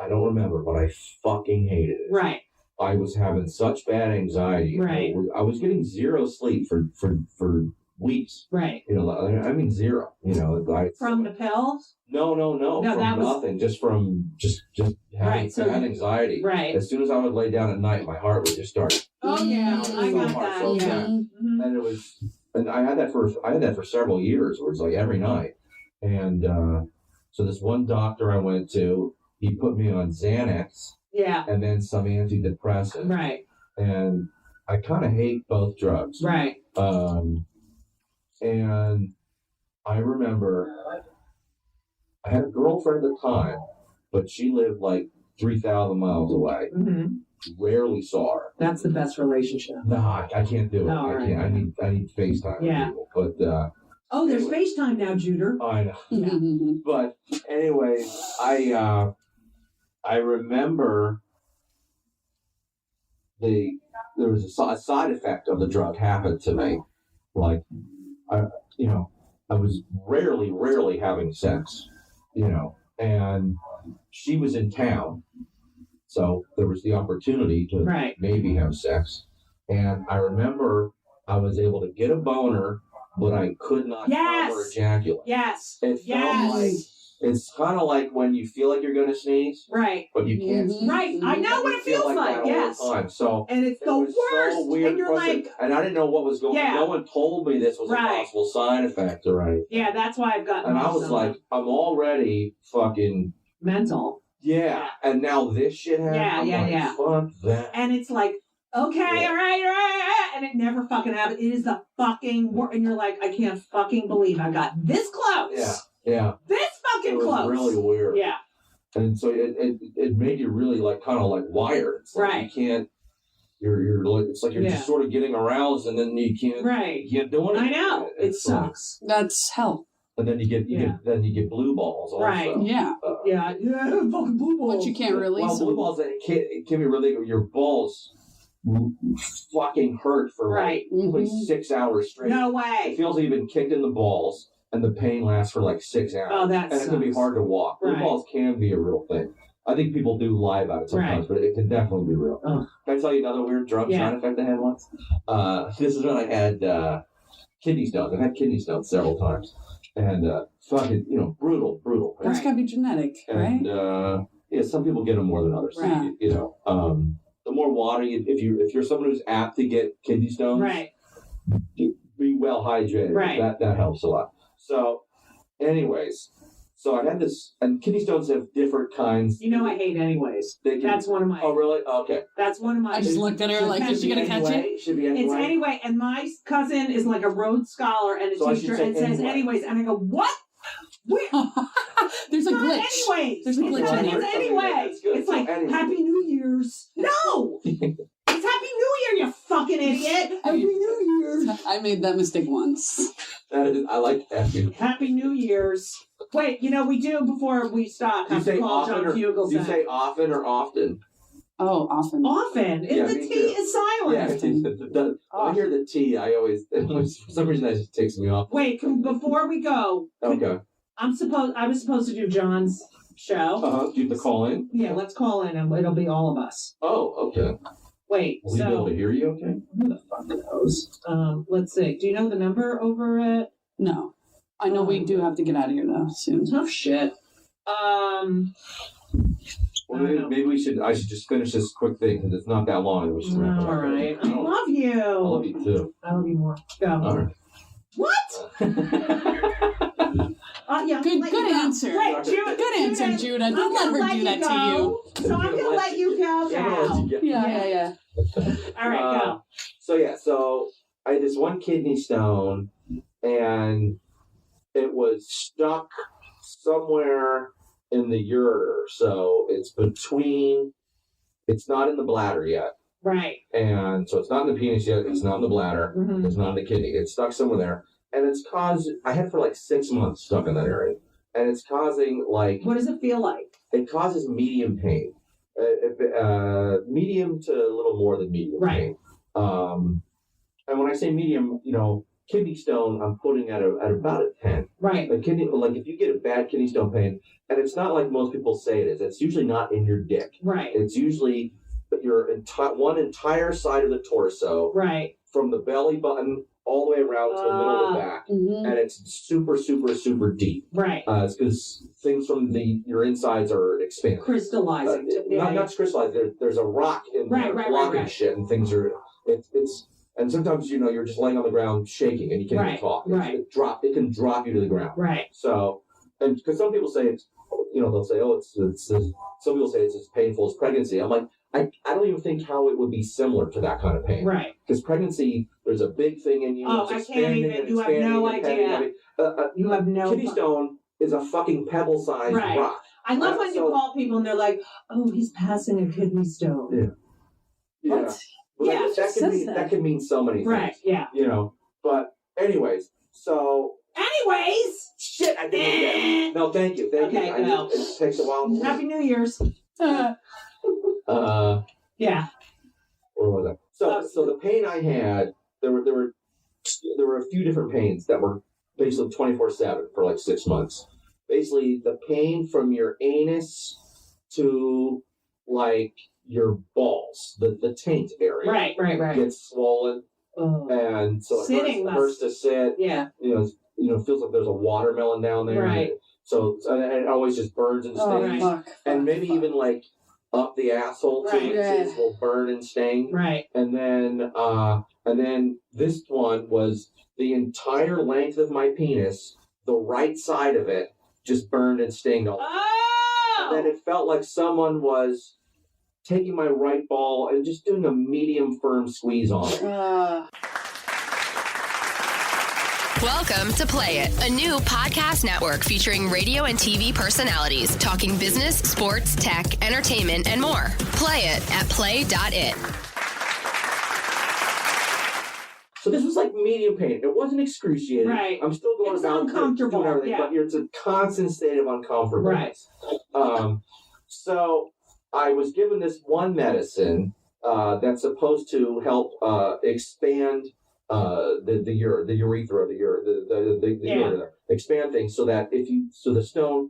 I don't remember, but I fucking hated it. Right. I was having such bad anxiety. Right. I was getting zero sleep for weeks. Right. I mean zero. From the pills? No. From nothing. Just from just having bad anxiety. Right. As soon as I would lay down at night, my heart would just start. Oh yeah, I got that. Yeah. Mm-hmm. And I had that for several years, where it's like every night. And so this one doctor I went to, he put me on Xanax. Yeah. And then some antidepressant. Right. And I kind of hate both drugs. Right. And I remember I had a girlfriend at the time, but she lived like 3,000 miles away. Mm-hmm. Rarely saw her. That's the best relationship. No, I can't do it. Oh, I can't. I need FaceTime with people. But there's FaceTime now, Judah. I know. Yeah. But anyway, I remember there was a side effect of the drug happened to me. Like, I was rarely having sex, and she was in town. So there was the opportunity to maybe have sex. And I remember I was able to get a boner, but I could not come or ejaculate. Yes. It felt like, it's kind of like when you feel like you're going to sneeze. Right. But you can't sneeze. Right. I know what it feels like. Yes. All the time. So, and it's the worst. So weird, and you're like. And I didn't know what was going on. No one told me this was a possible side effect or anything. Yeah, that's why I've gotten. And I was like, I'm already fucking. Mental. Yeah. And now this shit happened. Yeah. Fuck that. And it's like, okay, all right. And it never fucking happens. It is the fucking worst. And you're like, I can't fucking believe I got this close. Yeah. This fucking close. Really weird. Yeah. And so it made you really like kind of like wired. It's like right. You can't. It's like you're just sort of getting aroused, and then you can't. Right. You can't do it. I know. It sucks. That's hell. And then you get blue balls also. Right. Yeah. Fucking blue balls. But you can't release them. Blue balls, it can be really, your balls fucking hurt for like 6 hours straight. No way. It feels like you've been kicked in the balls, and the pain lasts for like 6 hours. Oh, that sucks. And it can be hard to walk. Blue balls can be a real thing. I think people do lie about it sometimes, but it can definitely be real. Oh. Can I tell you another weird drug side effect I had once? This is when I had kidney stones. I've had kidney stones several times. And fucking, brutal pain. That's gotta be genetic, right? And some people get them more than others. Right. The more water, if you're someone who's apt to get kidney stones, be well hydrated. Right. That helps a lot. So, anyways, I had this, and kidney stones have different kinds. I hate anyways. That's one of my. Oh, really? Okay. That's one of my. I just looked at her like, is she gonna catch it? Should be anyway. It's anyway, and my cousin is like a Rhodes Scholar and a teacher, and says anyways, and I go, what? There's a glitch. Anyways, there's a glitch in there. It's anyway. It's like Happy New Year's. No, it's Happy New Year, you fucking idiot. Happy New Year. I made that mistake once. I like Happy New Year's. Wait, we do before we stop. Do you say often or often? Oh, often. Often. Yeah, the T is silent. Yeah, when I hear the T, I always, for some reason, that just takes me off. Wait, before we go. Okay. I was supposed to do John's show. Do the call in? Yeah, let's call in and it'll be all of us. Oh, okay. Wait, Will you be able to hear you okay? Who the fuck knows? Let's see. Do you know the number over at? No. I know we do have to get out of here though soon. Tough shit. Maybe I should just finish this quick thing because it's not that long. And we should wrap it up. All right. I love you. I love you too. I love you more. Go. All right. What? Good answer. Wait, Jude. Good answer, Judah. Don't let her do that to you. So I'm gonna let you go now. Yeah. All right, go. So I had this one kidney stone, and it was stuck somewhere in the ureter. So it's not in the bladder yet. Right. And so it's not in the penis yet. It's not in the bladder. Mm-hmm. It's not in the kidney. It's stuck somewhere there. And it's I had for like 6 months stuck in that area. And it's causing like... What does it feel like? It causes medium pain. Medium to a little more than medium pain. And when I say medium, kidney stone, I'm putting at about a 10. Right. Like if you get a bad kidney stone pain, and it's not like most people say it is. It's usually not in your dick. Right. It's usually your one entire side of the torso. Right. From the belly button all the way around to the middle of the back. Mm-hmm. And it's super, super, super deep. Right. It's because things from your insides are expanding. Crystallizing. Not crystallizing. There's a rock in there blocking shit, and things are... It's and sometimes, you're just laying on the ground shaking, and you can't even talk. It can drop you to the ground. Right. So, and because some people say it's, they'll say, some people say it's as painful as pregnancy. I'm like, I don't even think how it would be similar to that kind of pain. Right. Because pregnancy, there's a big thing in you. Oh, I can't even. You have no idea. You have no. Kidney stone is a fucking pebble-sized rock. I love when you call people and they're like, "Oh, he's passing a kidney stone." Yeah. What? Well, that could mean so many things. Right. Yeah. But anyways, so. Anyways. Shit, I didn't get it. No, thank you. Okay, it takes a while. Happy New Year's. Yeah. Where was I? So the pain I had, there were a few different pains that were basically 24/7 for like 6 months. Basically, the pain from your anus to like your balls, the taint area, right, gets swollen, and so it hurts to sit. Yeah. It feels like there's a watermelon down there. Right. So and it always just burns and stings, and maybe even like up the asshole too, will burn and sting. Right. And then this one was the entire length of my penis, the right side of it just burned and stinged all. Oh! And then it felt like someone was taking my right ball and just doing a medium firm squeeze on it. Welcome to Play It, a new podcast network featuring radio and TV personalities talking business, sports, tech, entertainment, and more. Play it at play.it. So this was like medium pain. It wasn't excruciating. Right. I'm still going It's about uncomfortable, doing everything, yeah. but it's a constant state of uncomfortableness. Right. So I was given this one medicine that's supposed to help expand the urethra, the ureter, expand things so that the stone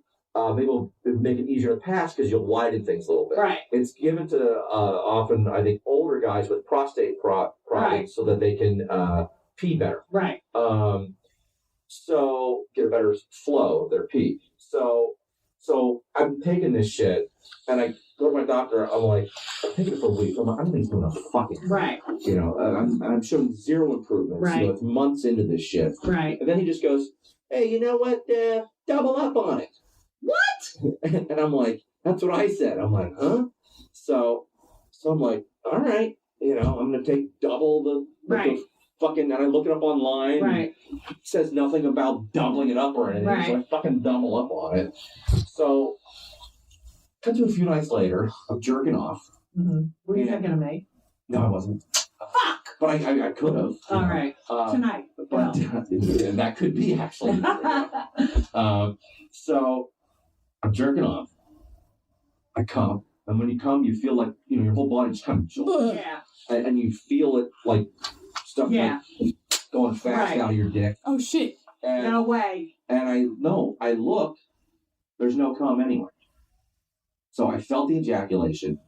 maybe will make it easier to pass because you'll widen things a little bit. Right. It's given to often, I think, older guys with prostate problems Right. so that they can pee better. Right. So get a better flow of their pee. So I'm taking this shit, and I go to my doctor. I'm like, I'm taking it for a week. I'm like, I don't think it's doing a fucking Right. I'm showing zero improvements. Right. It's months into this shit. Right. And then he just goes, hey, you know what? Double up on it. What? And I'm like, that's what I said. I'm like, huh? So I'm like, all right, I'm gonna take double the Right. fucking, and I look it up online. Right. It says nothing about doubling it up or anything. Right. So I fucking double up on it. So cut to a few nights later, I'm jerking off. Mm-hmm. Were you Yeah. thinking of me? No, I wasn't. Fuck. But I could have. All right. Tonight. But and that could be actually. So I'm jerking off. I come, and when you come, you feel like your whole body just kind of jolts, Yeah. and you feel it like stuff Yeah. like going fast Right. out of your dick. Oh shit! And No way. and I look, there's no cum anywhere. So I felt the ejaculation.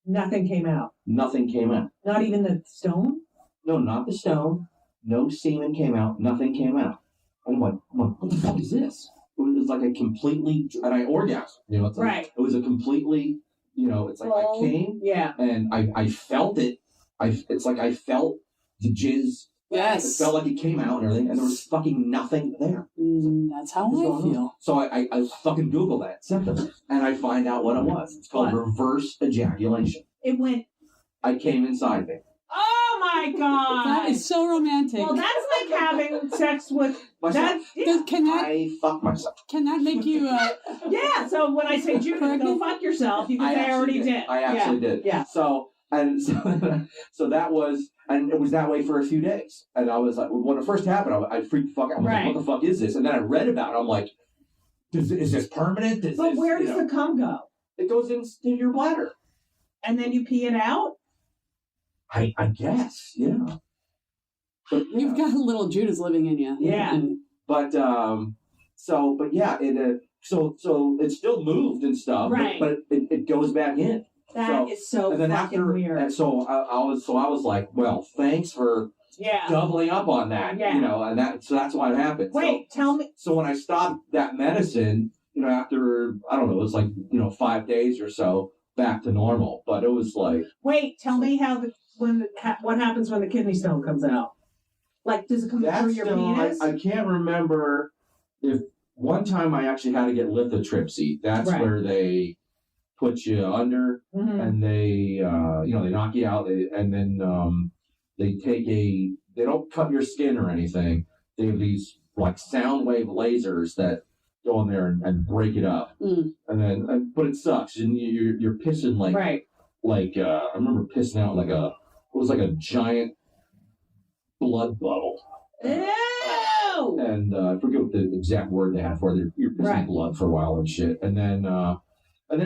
Nothing came out. Nothing came out. Not even the stone? No, not the stone. No semen came out. Nothing came out. And I'm like, what the fuck is this? It was like a completely, and I orgasmed. It's like, Right. It was a completely, it's like I came Yeah. and I felt it. It's like I felt the jizz. Yes. It felt like it came out and everything, and there was fucking nothing there. That's how What's I going on? feel. So I fucking Google that symptom, and I find out what it was. It's called What? reverse ejaculation. It went, I came inside me. oh my God. That is so romantic. Well, that's like having sex with Myself. that. Can that I fuck myself. make you? Yeah. So when I say Judy, Correct go me. fuck yourself, you can say I already did. I actually did. Yeah. So that was, and it was that way for a few days. And I was like, when it first happened, I freaked the fuck out. I was Right. like, what the fuck is this? And then I read about it. I'm like, is this permanent? But where does the cum go? It goes into your bladder. And then you pee it out? I guess, yeah. But, yeah. You've got a little Judas living in you. Yeah. But yeah, so it still moved and stuff, Right. but it goes back in. That is so and then fucking after, weird. And so I was like, well, thanks for Yeah. doubling up on that, Yeah. and that's why it happened. Wait, tell me. So when I stopped that medicine, after I don't know, it was like 5 days or so, back to normal. But it was like, Wait, tell me what happens when the kidney stone comes out? Like, does it come through your penis? I can't remember if one time I actually had to get lithotripsy. That's Right. where they put you under Mhm. and they they knock you out, and then they don't cut your skin or anything. They have these like sound wave lasers that go in there and break it up. But it sucks, and you're pissing like Right. I remember pissing out like it was like a giant blood bubble. Ew! And I forget what the exact word they had for it. You're pissing Right. blood for a while and shit. And then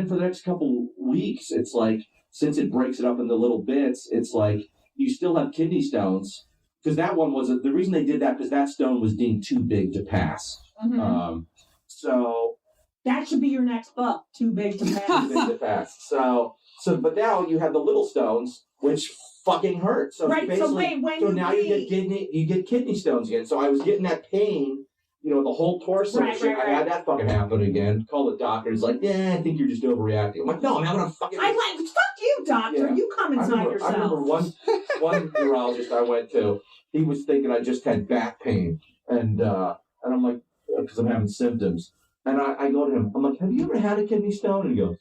for the next couple weeks, it's like, since it breaks it up into little bits, it's like you still have kidney stones. Because that one the reason they did that, because that stone was deemed too big to pass. Mhm. So That should be your next book. Too big to too pass. big to pass. So but now you have the little stones, which fucking hurt. So Right, so basically, wait, when so you now pee- you get kidney stones again. So I was getting that pain, the whole torso. Right, and shit. right, I had that fucking happen again. Call the doctor. He's like, yeah, I think you're just overreacting. I'm like, no, I'm having a fucking. I'm like, fuck you, doctor. Yeah. You come inside I remember yourself. one urologist I went to, he was thinking I just had back pain, and I'm like, because I'm having symptoms, and I go to him. I'm like, have you ever had a kidney stone? And he goes,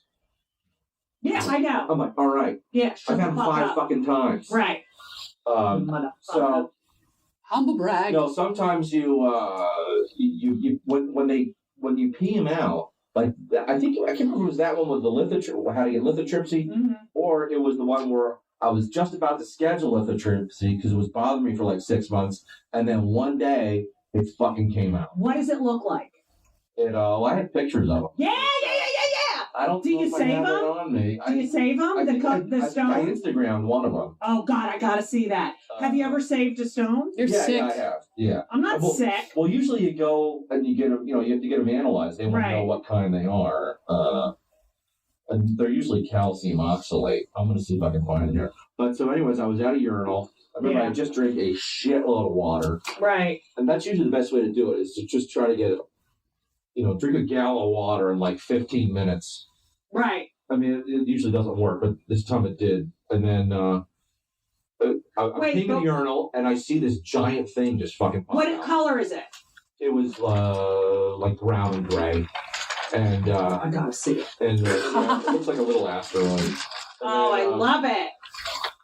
Yeah, I know. I'm like, all right, Yeah, shut I've the had them fuck 5 up. fucking times. Right. So Humble brag. No, sometimes you when you pee them out, like I can't remember if it was that one with the how to get lithotripsy, or it was the one where I was just about to schedule lithotripsy because it was bothering me for like 6 months, and then one day it fucking came out. What does it look like? I had pictures of them. Yeah. I don't know if I have it on me. Do you save them? I Stone? I Instagrammed one of them. Oh, God, I got to see that. Have you ever saved a stone? You're sick. Yeah, I have. Yeah. I'm not sick. Well, usually you go and you get them, you have to get them analyzed. They want to know what kind they are. And they're usually calcium oxalate. I'm going to see if I can find it here. But so anyways, I was at a urinal. I remember I just drank a shitload of water. Right. And that's usually the best way to do it, is to just try to get it, drink a gallon of water in like 15 minutes. Right. I mean, it usually doesn't work, but this time it did. And then I'm peeing in the urinal, and I see this giant thing just fucking pop out. What color is it? It was like brown and gray. And I gotta see it. And it looks like a little asteroid. And I love it.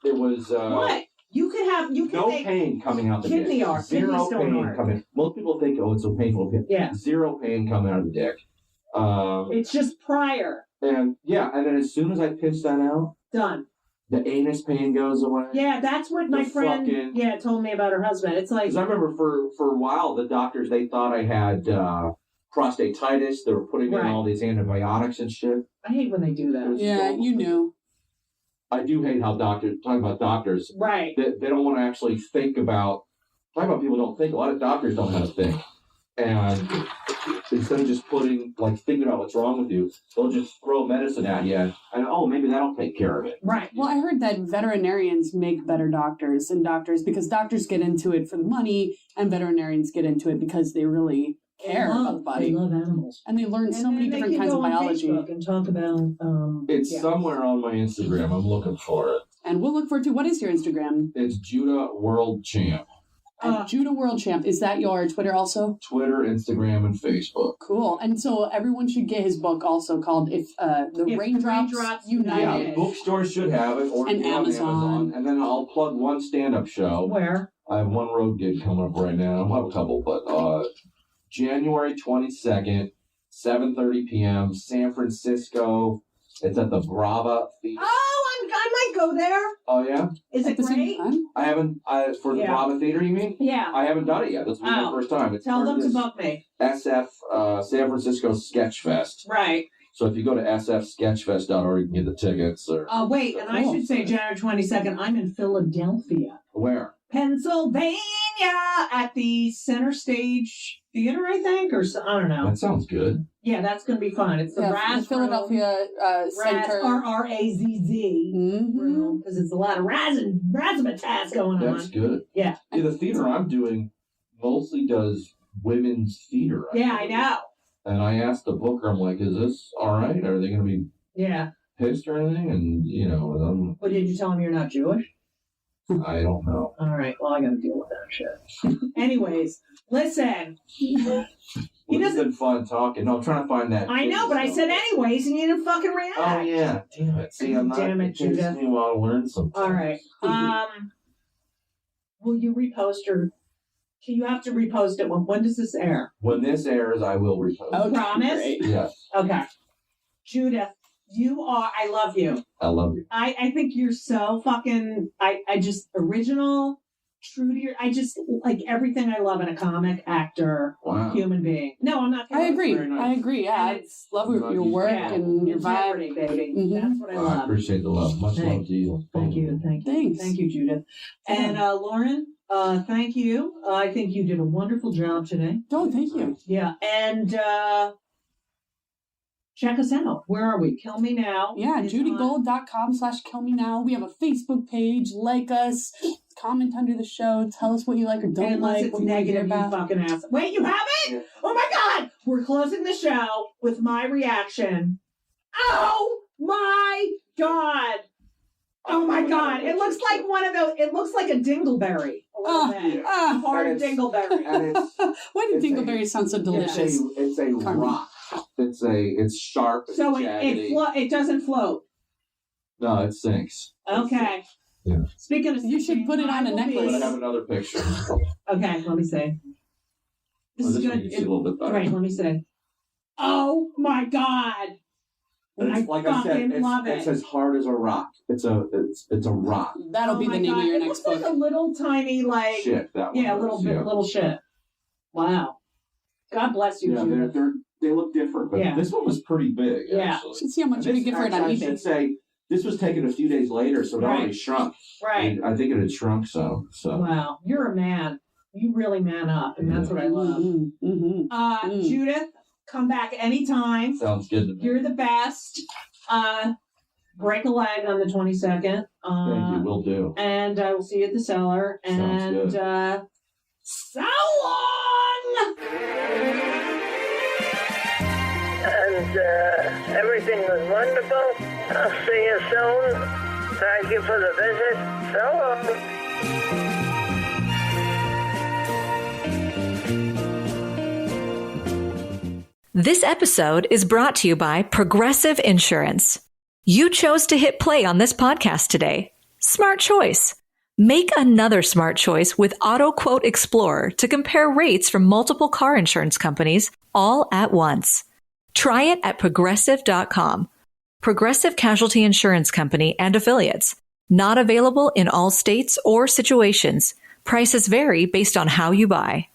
It was what? You can no make pain coming out the kidney dick. art, Zero kidney stone pain art. coming. Most people think, it's so painful. Yeah. Zero pain coming out of the dick. It's just prior. And then as soon as I piss that out, done. The anus pain goes away. Yeah, that's what my friend told me about her husband. It's like, because I remember for a while the doctors, they thought I had prostatitis. They were putting me on all these antibiotics and shit. I hate when they do that. Yeah, you knew. I do hate how talking about doctors. Right. They don't want to actually think about. Talking about people don't think. A lot of doctors don't know how to think. And instead of just thinking about what's wrong with you, they'll just throw medicine at you, and maybe that'll take care of it. Right. Well, I heard that veterinarians make better doctors because doctors get into it for the money, and veterinarians get into it because they really care about the body. They love animals, and they learn so many different kinds of biology. Facebook and talk about. It's somewhere on my Instagram. I'm looking for it, and we'll look forward to. What is your Instagram? It's Judah World Champ. Judah World Champ. Is that your Twitter also? Twitter, Instagram, and Facebook. Cool. And so everyone should get his book also called If the Raindrops United. Yeah, bookstores should have it, or and Amazon. And then I'll plug one stand-up show. Where? I have one road gig coming up right now. I have a couple, but January 22nd, 7:30 p.m., San Francisco. It's at the Brava Theater. I might go there. Oh, yeah? Is it great? I haven't, for the Brava Theater, you mean? Yeah. I haven't done it yet. This will be my first time. Tell them to book me. SF, San Francisco Sketch Fest. Right. So if you go to sfsketchfest.org, you can get the tickets. Wait, and I should say January 22nd, I'm in Philadelphia. Where? Pennsylvania, at the Center Stage Theater, I think, or I don't know. That sounds good. Yeah, that's going to be fun. It's the Razz Philadelphia Center. RRAZZ room, because it's a lot of razzmatazz going on. That's good. Yeah. The theater I'm doing mostly does women's theater. I know. And I asked the booker, I'm like, is this all right? Are they going to be pissed or anything? And, Well, did you tell him you're not Jewish? I don't know. All right. Well, I got to deal with that shit. Anyways, listen. It's been fun talking. No, I'm trying to find that. I know, but I said anyways, and you didn't fucking react. Oh, yeah. Damn it. See, I'm not. Damn it, Judah. It takes me a while to learn something. All right. Will you repost or... You have to repost it. When does this air? When this airs, I will repost. Oh, promise? Yes. Okay. Judith, I love you. I love you. I think you're so fucking, I just original, true to your, I just like everything I love in a comic, actor, human being. No, I'm not. I agree. I agree. Yeah. I love your work and your vibe. Baby. That's what I love. I appreciate the love. Much love to you. Thank you. Thanks. Thank you, Judith. And Lauren, thank you. I think you did a wonderful job today. Oh, thank you. Yeah. And check us out. Where are we? Kill Me Now. Yeah, judygold.com/killmenow. We have a Facebook page. Like us. Comment under the show. Tell us what you like or don't Unless like. It's what you negative, about. you fucking ass. Wait, you haven't? Yeah. Oh my God! We're closing the show with my reaction. Oh my God! Oh my God! It looks like one of those. It looks like a dingleberry. Hard dingleberry. Why do dingleberries sound so delicious? It's a rock. It's sharp. So it doesn't float. No, it sinks. Okay. Yeah. Speaking of, You should put it on a necklace. I have another picture. Okay, let me see. This is This one good. you can see a little bit better. Right, let me see. Oh my God! It's, like I said, it's as hard as a rock. It's a rock. That'll be the name of your next book. Like a little tiny Shit, that one. Yeah, a little bit, little shit. Wow. God bless you, Yeah, Judy. they look different, but this one was pretty big. Yeah. Actually. Should see how much you could get for it on I eBay. should say this was taken a few days later, so it already shrunk. Right. I think it had shrunk. So. Wow, you're a man. You really man up, and that's what I love. Judith, come back anytime. Sounds good to me. You're the best. Break a leg on the 22nd. Thank you. Will do. And I will see you at the cellar. Sounds good. So long! And everything was wonderful. I'll see you soon. Thank you for the visit. So long. This episode is brought to you by Progressive Insurance. You chose to hit play on this podcast today. Smart choice. Make another smart choice with Auto Quote Explorer to compare rates from multiple car insurance companies all at once. Try it at progressive.com. Progressive Casualty Insurance Company and Affiliates. Not available in all states or situations. Prices vary based on how you buy.